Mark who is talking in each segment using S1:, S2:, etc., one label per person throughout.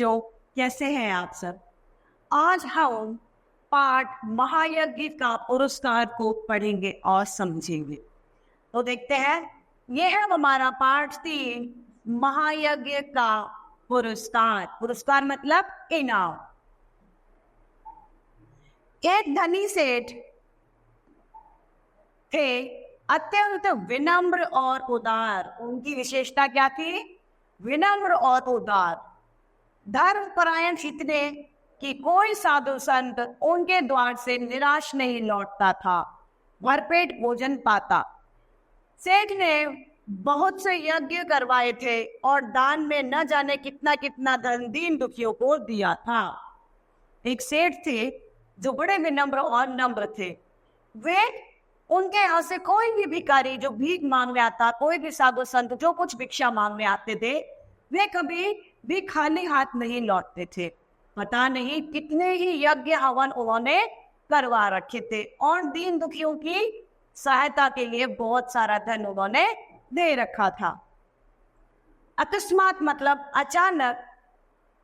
S1: बच्चों, कैसे हैं आप सब। आज हम पाठ महायज्ञ का पुरस्कार को पढ़ेंगे और समझेंगे। तो देखते हैं, यह है हमारा पाठ 3, महायज्ञ का पुरस्कार। पुरस्कार मतलब इनाम। एक धनी सेठ थे, अत्यंत विनम्र और उदार। उनकी विशेषता क्या थी? विनम्र और उदार। धर्मपरायण इतने कि कोई साधु संत उनके द्वार से निराश नहीं लौटता था, भरपेट भोजन पाता। सेठ ने बहुत से यज्ञ करवाए थे और दान में न जाने कितना कितना धन दीन दुखियों को दिया था। एक सेठ थे जो बड़े विनम्र और नम्र थे। वे उनके यहाँ से कोई भी भिखारी जो भीख मांगने आता, कोई भी साधु संत जो कुछ भिक्षा मांगने आते थे, वे कभी भी खाली हाथ नहीं लौटते थे। पता नहीं कितने ही यज्ञ हवन उन्होंने करवा रखे थे और दीन दुखियों की सहायता के लिए बहुत सारा धन उन्होंने दे रखा था। अकस्मात मतलब अचानक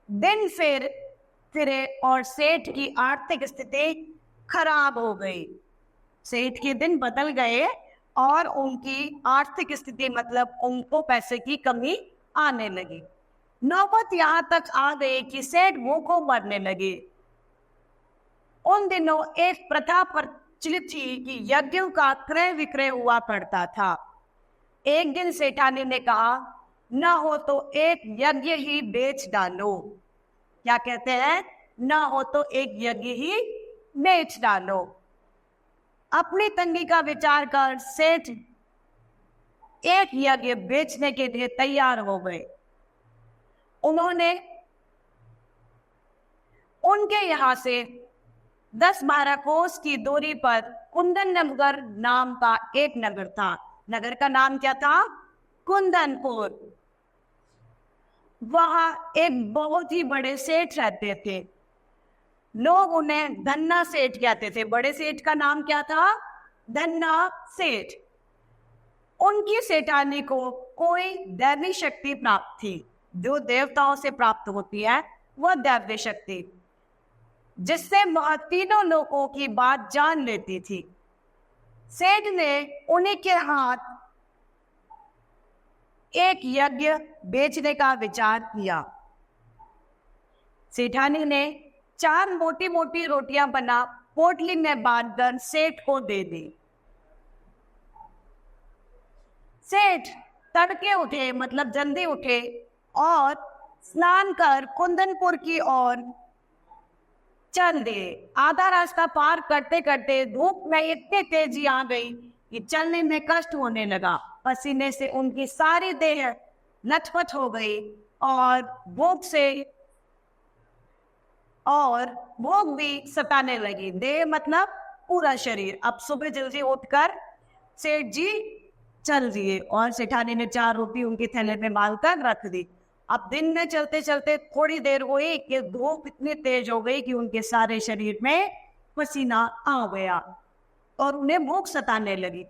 S1: दिन फिरे और सेठ की आर्थिक स्थिति खराब हो गई। सेठ के दिन बदल गए और उनकी आर्थिक स्थिति मतलब उनको पैसे की कमी आने लगी। नौबत यहाँ तक आ गई कि सेठ भूखों मरने लगे। उन दिनों एक प्रथा प्रचलित थी कि यज्ञों का क्रय विक्रय हुआ करता था। एक दिन सेठानी ने कहा, न हो तो एक यज्ञ ही बेच डालो। क्या कहते हैं? न हो तो एक यज्ञ ही बेच डालो। अपनी तंगी का विचार कर सेठ एक यज्ञ बेचने के लिए तैयार हो गए। उन्होंने उनके यहाँ से 10-12 कोस की दूरी पर कुंदन नगर नाम का एक नगर था। नगर का नाम क्या था? कुंदनपुर। वहां एक बहुत ही बड़े सेठ रहते थे। लोग उन्हें धन्ना सेठ कहते थे। बड़े सेठ का नाम क्या था? धन्ना सेठ। उनकी सेठानी को कोई दैवी शक्ति प्राप्त थी, जो देवताओं से प्राप्त होती है, वह दैवी शक्ति, जिससे वह तीनों लोगों की बात जान लेती थी। सेठ ने उन्हीं के हाथ एक यज्ञ बेचने का विचार किया। सेठानी ने 4 मोटी मोटी रोटियां बना पोटली में बांधकर सेठ को दे दी। सेठ तड़के उठे मतलब जल्दी उठे और स्नान कर कुंदनपुर की ओर चल दिए। आधा रास्ता पार करते करते धूप में इतनी तेजी आ गई कि चलने में कष्ट होने लगा। पसीने से उनकी सारी देह लथपथ हो गई और भूख भी सताने लगी। देह मतलब पूरा शरीर। अब सुबह जल्दी उठकर सेठ जी चल दिए और सेठानी ने 4 रोटी उनके थैले में डालकर रख दी। अब दिन में चलते चलते थोड़ी देर हुई कि धूप इतनी तेज हो गई कि उनके सारे शरीर में पसीना आ गया और उन्हें भूख सताने लगी।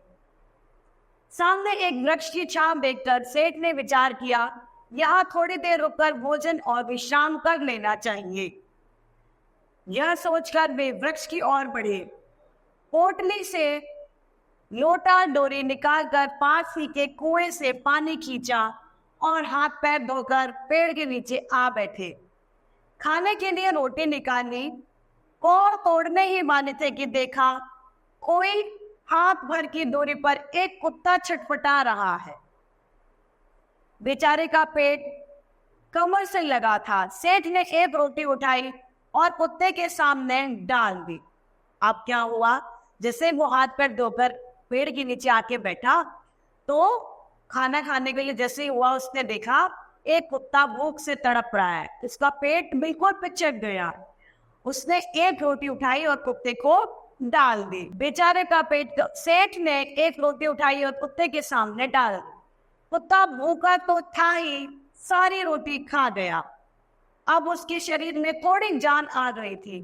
S1: सामने एक वृक्ष की छांव देखकर सेठ ने विचार किया, यहाँ थोड़ी देर रुककर भोजन और विश्राम कर लेना चाहिए। यह सोचकर वे वृक्ष की ओर बढ़े। पोटली से लोटा डोरी निकालकर पास ही के कुएं से पानी खींचा और हाथ पैर धोकर पेड़ के नीचे आ बैठे। खाने के लिए रोटी निकाली। कोड़ तोड़ने ही वाले थे कि देखा कोई हाथ भर की दूरी पर एक कुत्ता छटपटा रहा है। बेचारे का पेट कमर से लगा था। सेठ ने एक रोटी उठाई और कुत्ते के सामने डाल दी। अब क्या हुआ, जैसे वो हाथ पैर धोकर पेड़ के नीचे आके बैठा तो खाना खाने के लिए जैसे ही हुआ, उसने देखा एक कुत्ता भूख से तड़प रहा है। उसका पेट बिल्कुल पिचक गया। उसने एक रोटी उठाई और कुत्ते को डाल दी। बेचारे का पेट, सेठ ने एक रोटी उठाई और कुत्ते के सामने डाल दी। कुत्ता भूखा तो था ही, सारी रोटी खा गया। अब उसके शरीर में थोड़ी जान आ गई थी।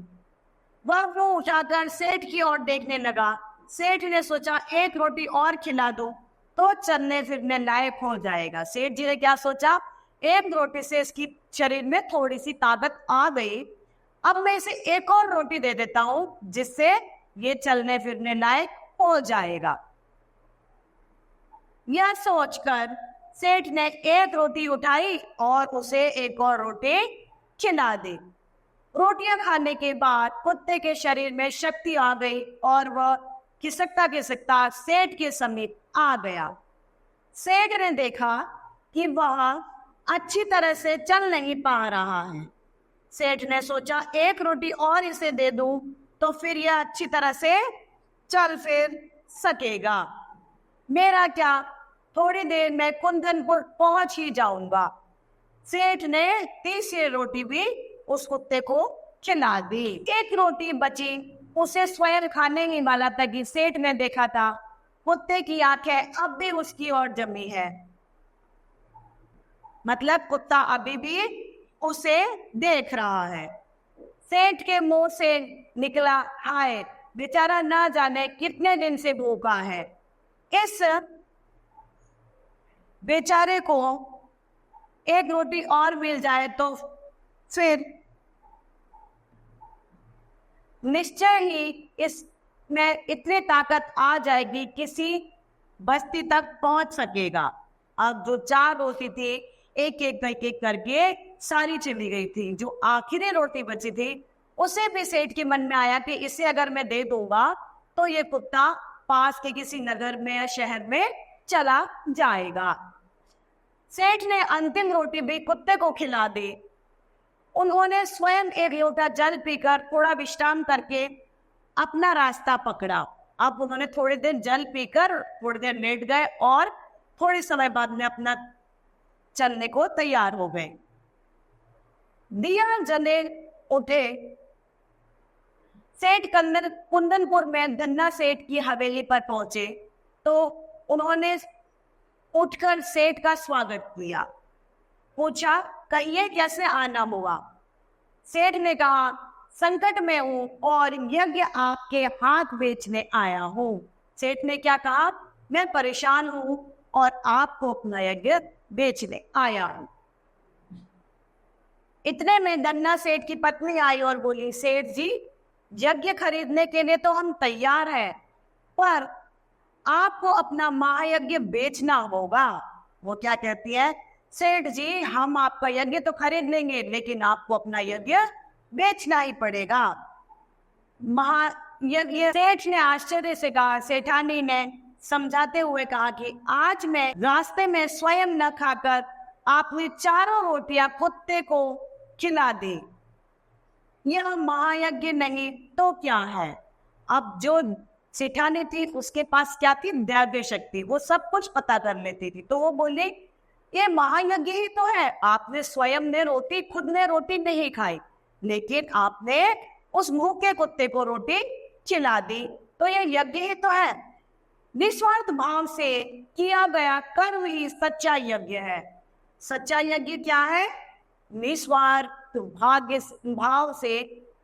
S1: वह मुंह उठाकर सेठ की ओर देखने लगा। सेठ ने सोचा एक रोटी और खिला दो तो चलने फिरने लायक हो जाएगा। सेठ जी ने क्या सोचा, एक रोटी से इसकी शरीर में थोड़ी सी ताकत आ गई, अब मैं इसे एक और रोटी दे देता हूं जिससे ये चलने फिरने लायक हो जाएगा। यह सोचकर सेठ ने एक रोटी उठाई और उसे एक और रोटी खिला दी। रोटियां खाने के बाद कुत्ते के शरीर में शक्ति आ गई और वह खिसकता खिसकता सेठ के समीप आ गया। सेठ ने देखा कि वह अच्छी तरह से चल नहीं पा रहा है। सेठ ने सोचा एक रोटी और इसे दे दूं तो फिर यह अच्छी तरह से चल फिर सकेगा। मेरा क्या, थोड़ी देर में कुंदनपुर पहुंच ही जाऊंगा। सेठ ने तीसरी रोटी भी उस कुत्ते को खिला दी। एक रोटी बची, उसे स्वयं खाने ही वाला था कि सेठ ने देखा था कुत्ते की आंखें अब भी उसकी ओर जमी है, मतलब कुत्ता अभी भी उसे देख रहा है। सेठ के मुंह से निकला, हाय बेचारा ना जाने कितने दिन से भूखा है, इस बेचारे को एक रोटी और मिल जाए तो फिर निश्चय ही इसमें इतनी ताकत आ जाएगी किसी बस्ती तक पहुंच सकेगा। अब जो 4 रोटी थी एक एक करके सारी चली गई थी। जो आखिरी रोटी बची थी उसे भी सेठ के मन में आया कि इसे अगर मैं दे दूंगा तो ये कुत्ता पास के किसी नगर में या शहर में चला जाएगा। सेठ ने अंतिम रोटी भी कुत्ते को खिला दी। उन्होंने स्वयं एक लोटा जल पीकर थोड़ा विश्राम करके अपना रास्ता पकड़ा। अब उन्होंने थोड़ी देर जल पीकर थोड़ी देर लेट गए और थोड़े समय बाद में अपना चलने को तैयार हो गए। दिया जले उठे। सेठ कुंदनपुर में धन्ना सेठ की हवेली पर पहुंचे तो उन्होंने उठकर सेठ का स्वागत किया। पूछा, कहिए कैसे आना हुआ? सेठ ने कहा, संकट में हूं और यज्ञ आपके हाथ बेचने आया हूं। सेठ ने क्या कहा? मैं परेशान हूं और आपको अपना यज्ञ बेचने आया हूं। इतने में धन्ना सेठ की पत्नी आई और बोली, सेठ जी यज्ञ खरीदने के लिए तो हम तैयार हैं, पर आपको अपना महायज्ञ बेचना होगा। वो क्या कहती है? सेठ जी हम आपका यज्ञ तो खरीद लेंगे लेकिन आपको अपना यज्ञ बेचना ही पड़ेगा। महायज्ञ, सेठ ने आश्चर्य से कहा। सेठानी ने समझाते हुए कहा कि आज मैं रास्ते में स्वयं न खाकर आपने 4 रोटियां कुत्ते को खिला दी। यह महायज्ञ नहीं तो क्या है? अब जो सेठानी थी उसके पास क्या थी? दैव्य शक्ति, वो सब कुछ पता कर लेती थी। तो वो बोले ये महायज्ञ ही तो है। आपने स्वयं ने रोटी, खुद ने रोटी नहीं खाई, लेकिन आपने उस भूखे कुत्ते को रोटी खिला दी, तो ये यज्ञ ही तो है। निस्वार्थ भाव से किया गया कर्म ही सच्चा यज्ञ है। सच्चा यज्ञ क्या है? निस्वार्थ भाव से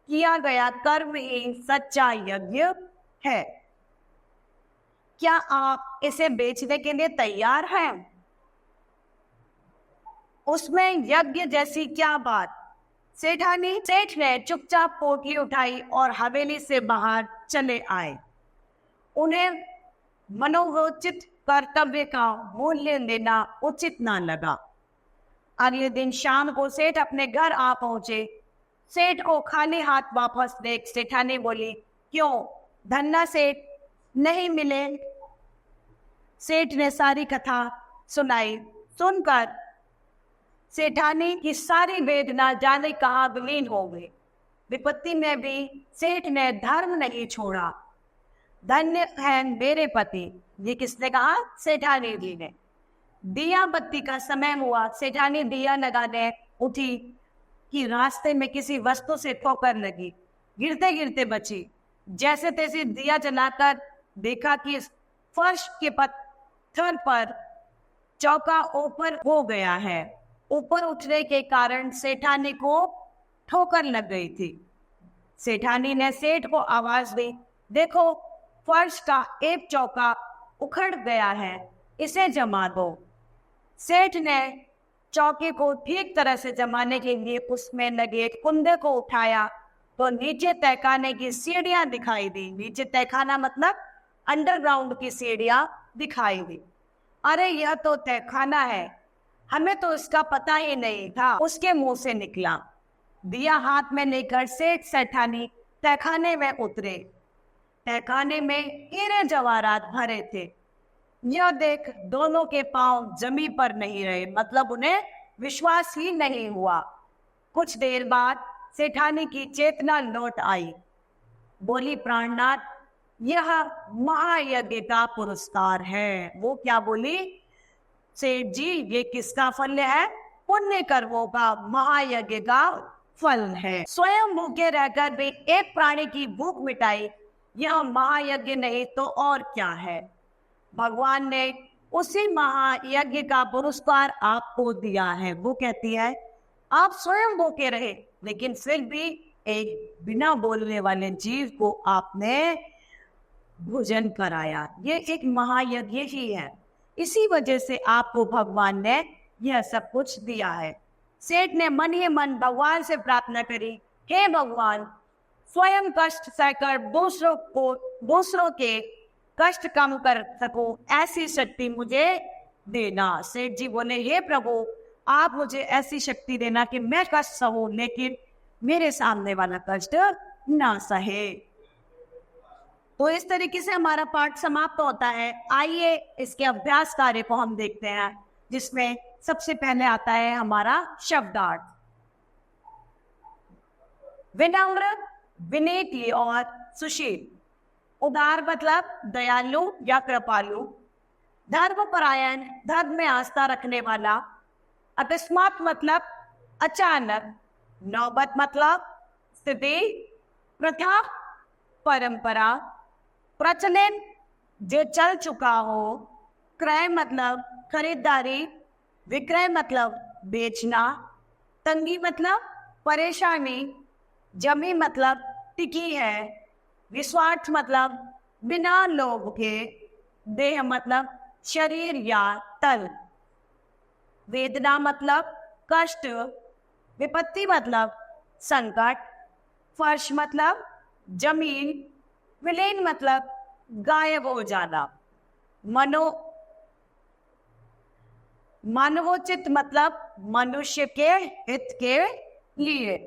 S1: किया गया कर्म ही सच्चा यज्ञ है। क्या आप इसे बेचने के लिए तैयार हैं? उसमें यज्ञ जैसी क्या बात? सेठ ने चुपचाप पोटली उठाई और हवेली से बाहर चले आए। उन्हें मनोवोचित कर्तव्य का मूल्य देना उचित ना लगा। अगले दिन शाम को सेठ अपने घर आ पहुंचे। सेठ को खाली हाथ वापस देख सेठानी बोली, क्यों धन्ना सेठ नहीं मिले? सेठ ने सारी कथा सुनाई। सुनकर सेठानी की सारी वेदना जाने कहाँ विलीन हो गई। विपत्ति में भी सेठ ने धर्म नहीं छोड़ा। धन्य है मेरे पति। ये किसने कहा? सेठानी जी ने। दिया बत्ती का समय हुआ। सेठानी दिया लगाने उठी कि रास्ते में किसी वस्तु से ठोकर लगी, गिरते गिरते बची। जैसे तैसे दिया जलाकर देखा कि फर्श के पत्थर पर चौका ऊपर हो गया है। ऊपर उठने के कारण सेठानी को ठोकर लग गई थी। सेठानी ने सेठ को आवाज दी, देखो फर्श का एक चौका उखड़ गया है, इसे जमा दो। सेठ ने चौके को ठीक तरह से जमाने के लिए उसमें लगे कुंदे को उठाया तो नीचे तहखाने की सीढ़ियां दिखाई दी। नीचे तहखाना मतलब अंडरग्राउंड की सीढ़ियां दिखाई दी। अरे यह तो तहखाना है, हमें तो इसका पता ही नहीं था, उसके मुंह से निकला। दिया हाथ में लेकर सेठ सेठानी तहखाने में उतरे। तहखाने में हीरे जवाहरात भरे थे। यह देख दोनों के पांव जमीन पर नहीं रहे, मतलब उन्हें विश्वास ही नहीं हुआ। कुछ देर बाद सेठानी की चेतना लौट आई। बोली, प्राणनाथ, यह महायज्ञ का पुरस्कार है। वो क्या बोली? सेठ जी, ये किसका फल है? पुण्य कर्मों का महायज्ञ का फल है। स्वयं भूखे रहकर भी एक प्राणी की भूख मिटाई, यह महायज्ञ नहीं तो और क्या है? भगवान ने उसी महायज्ञ का पुरस्कार आपको दिया है। वो कहती है, आप स्वयं भूखे रहे, लेकिन फिर भी एक बिना बोलने वाले जीव को आपने भोजन कराया। ये एक महायज्ञ ही है। इसी वजह से आपको भगवान ने यह सब कुछ दिया है। सेठ ने मन ही मन भगवान से प्रार्थना करी, हे भगवान, स्वयं कष्ट सहकर दूसरों के कष्ट कम कर सकूं, ऐसी शक्ति मुझे देना। सेठ जी बोले, हे प्रभु, आप मुझे ऐसी शक्ति देना कि मैं कष्ट सहूं, लेकिन मेरे सामने वाला कष्ट ना सहे। तो इस तरीके से हमारा पाठ समाप्त होता है। आइए इसके अभ्यास कार्य को हम देखते हैं, जिसमें सबसे पहले आता है हमारा शब्दार्थ। विनम्र, विनीत और सुशील। उदार मतलब दयालु या कृपालु। धर्मपरायण, धर्म में आस्था रखने वाला। अकस्मात मतलब अचानक। नौबत मतलब स्थिति, प्रथा, परंपरा। प्रचलन, जो चल चुका हो। क्रय मतलब खरीदारी। विक्रय मतलब बेचना। तंगी मतलब परेशानी। जमी मतलब टिकी है। विस्वार्थ मतलब बिना लोभ के। देह मतलब शरीर या तल। वेदना मतलब कष्ट। विपत्ति मतलब संकट। फर्श मतलब जमीन। विलीन मतलब गायब हो जाना। मानवोचित मतलब मनुष्य के हित के लिए।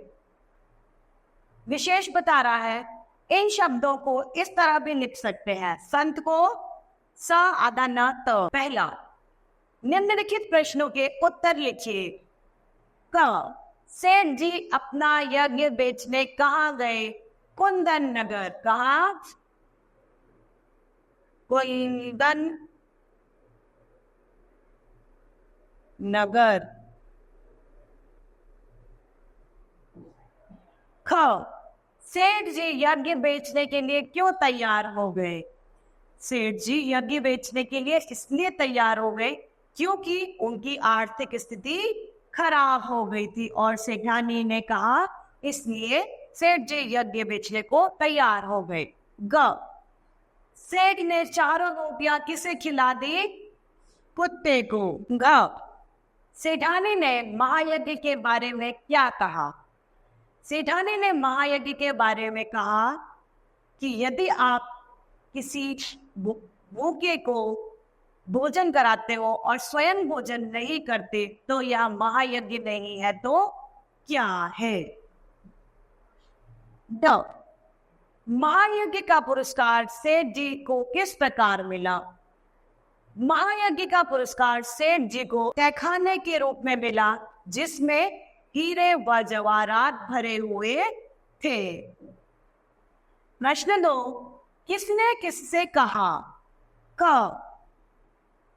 S1: विशेष बता रहा है। इन शब्दों को इस तरह भी लिख सकते हैं। संत को स आधा न त। पहला, निम्नलिखित प्रश्नों के उत्तर लिखिए। क, सेठ जी अपना यज्ञ बेचने कहाँ गए? कुंदन नगर। कहाँ? कुंदन नगर। ख, सेठ जी यज्ञ बेचने के लिए क्यों तैयार हो गए? सेठ जी यज्ञ बेचने के लिए इसलिए तैयार हो गए क्योंकि उनकी आर्थिक स्थिति खराब हो गई थी और सेठानी ने कहा, इसलिए सेठ जी यज्ञ बेचने को तैयार हो गए। ग, सेठ ने चारों रोटियां किसे खिला दी? कुत्ते को। ग, सेठानी ने महायज्ञ के बारे में क्या कहा? सेठानी ने महायज्ञ के बारे में कहा कि यदि आप किसी भूखे को भोजन कराते हो और स्वयं भोजन नहीं करते तो यह महायज्ञ नहीं है तो क्या है? ड, महायज्ञ का पुरस्कार सेठ जी को किस प्रकार मिला? महायज्ञ का पुरस्कार सेठ जी को तहखाने के रूप में मिला, जिसमें हीरे व जवाहरात भरे हुए थे। प्रश्न 2, किसने किससे कहा? क,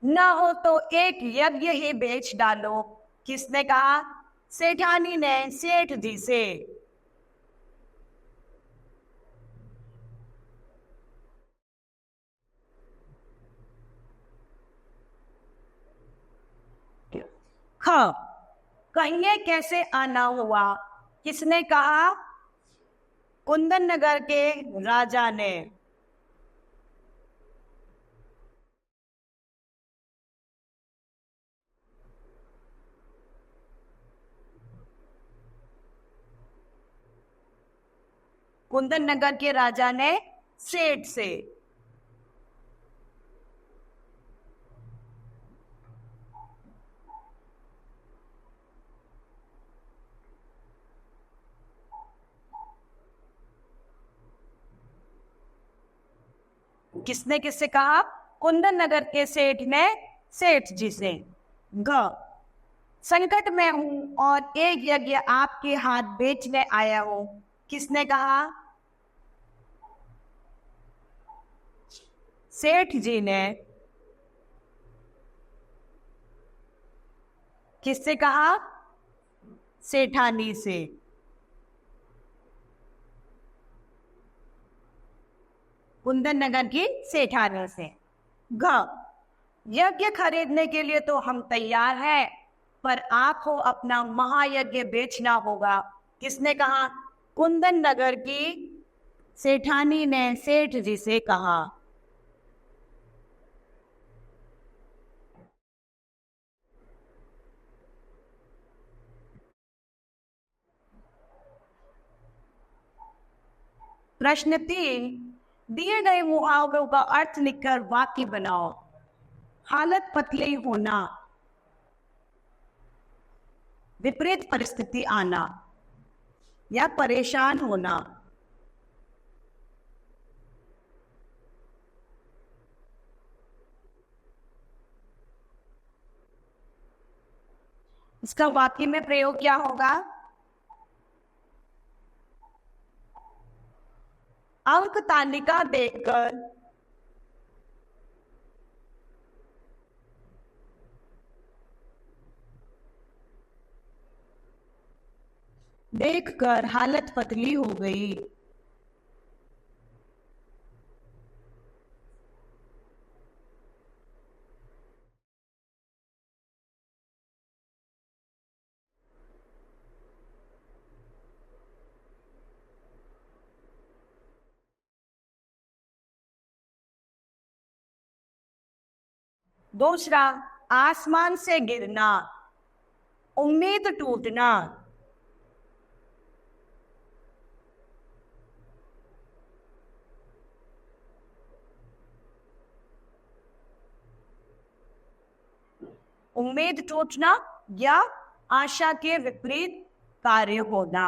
S1: न हो तो एक यज्ञ ही बेच डालो। किसने कहा? सेठानी ने सेठ जी से। ख, कहिए कैसे आना हुआ? किसने कहा? कुंदन नगर के राजा ने। कुंदन नगर के राजा ने सेठ से। किसने किससे कहा? कुंदन नगर के सेठ ने सेठ जी से। घ, संकट में हूं और एक यज्ञ आपके हाथ बेचने आया हूं। किसने कहा? सेठ जी ने। किससे कहा? सेठानी से। कुंदन नगर की सेठानी से। घ, यज्ञ खरीदने के लिए तो हम तैयार हैं, पर आपको अपना महायज्ञ बेचना होगा। किसने कहा? कुंदन नगर की सेठानी ने सेठ जी से कहा। प्रश्न 3, दिए गए मुहावरों का अर्थ लिखकर वाक्य बनाओ। हालत पतली होना, विपरीत परिस्थिति आना या परेशान होना। इसका वाक्य में प्रयोग क्या होगा? अंक तालिका देखकर हालत पतली हो गई। दूसरा, आसमान से गिरना, उम्मीद टूटना। उम्मीद टूटना या आशा के विपरीत कार्य होना।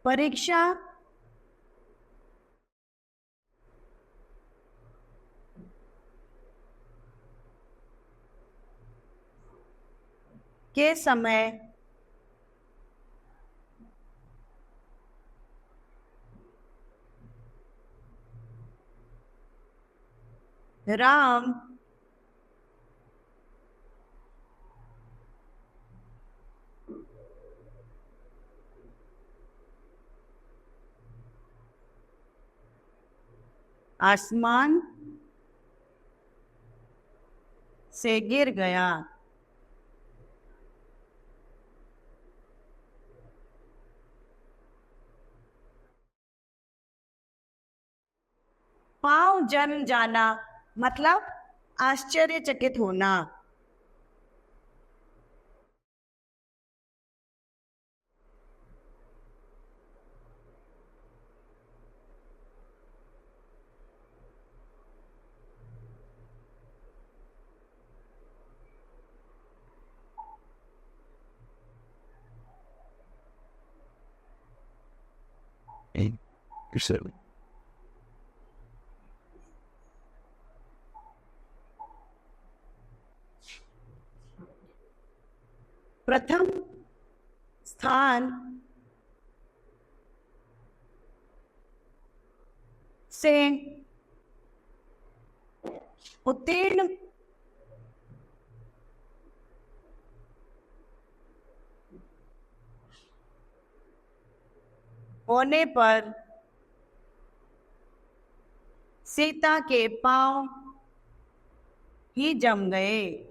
S1: परीक्षा के समय राम आसमान से गिर गया। पांव जम जाना मतलब आश्चर्यचकित होना।
S2: You're silly.
S1: प्रथम स्थान से उत्तीर्ण होने पर सीता के पांव ही जम गए।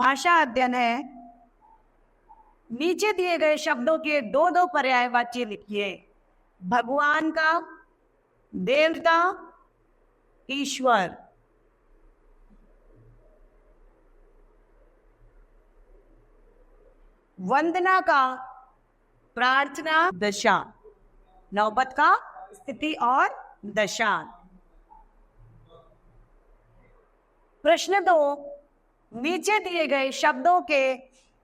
S1: भाषा अध्ययन है। नीचे दिए गए शब्दों के दो दो पर्यायवाची लिखिए। भगवान का, देवता, ईश्वर। वंदना का, प्रार्थना, दशा। नौबत का, स्थिति और दशा। प्रश्न 2, नीचे दिए गए शब्दों के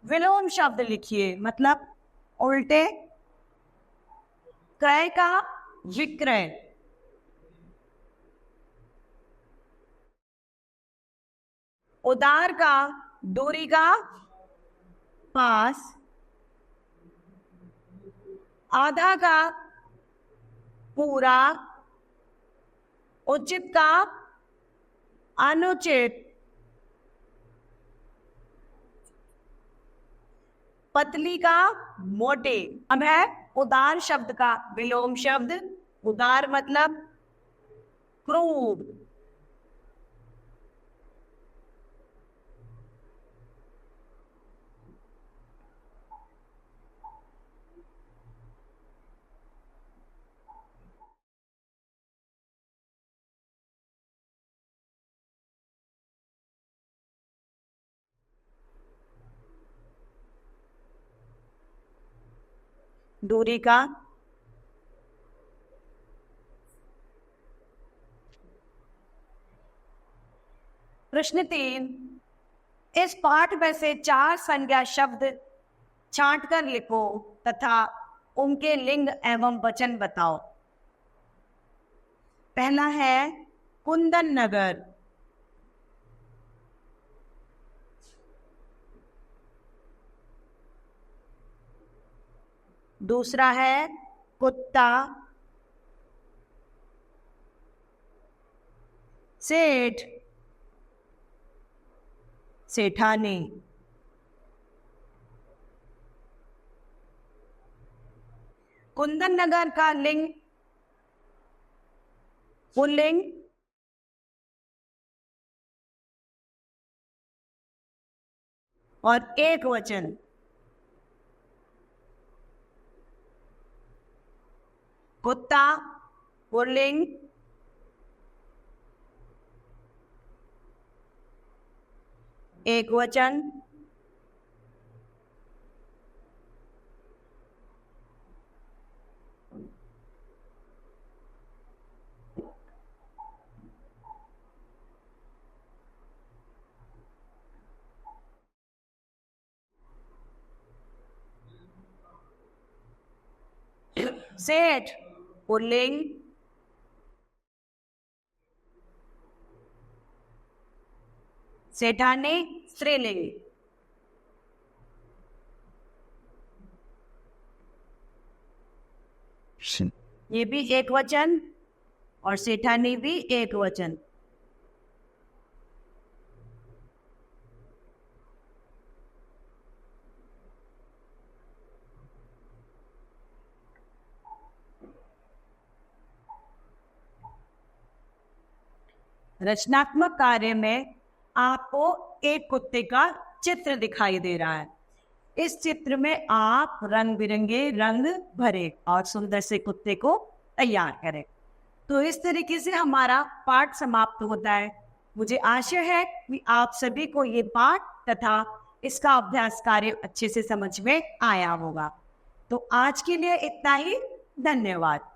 S1: विलोम शब्द लिखिए, मतलब उल्टे। क्रय का, विक्रय। उदार का, दूरी का, पास। आधा का, पूरा। उचित का, अनुचित। पतली का, मोटे। अब है उदार शब्द का विलोम शब्द। उदार मतलब क्रूर। दूरी का, प्रश्न 3, इस पाठ में से 4 संज्ञा शब्द छांट कर लिखो तथा उनके लिंग एवं वचन बताओ। पहला है कुंदन नगर। दूसरा है कुत्ता। सेठ, सेठानी। कुंदन नगर का लिंग पुल्लिंग और एक वचन। कुत्ता पुल्लिंग, एक वचन। सेठ पुल्लिंग, सेठानी स्त्रीलिंग।
S2: Sin.
S1: ये भी एक वचन और सेठानी भी एक वचन। रचनात्मक कार्य में आपको एक कुत्ते का चित्र दिखाई दे रहा है। इस चित्र में आप रंग बिरंगे रंग भरे और सुंदर से कुत्ते को तैयार करें। तो इस तरीके से हमारा पाठ समाप्त होता है। मुझे आशा है कि आप सभी को ये पाठ तथा इसका अभ्यास कार्य अच्छे से समझ में आया होगा। तो आज के लिए इतना ही। धन्यवाद।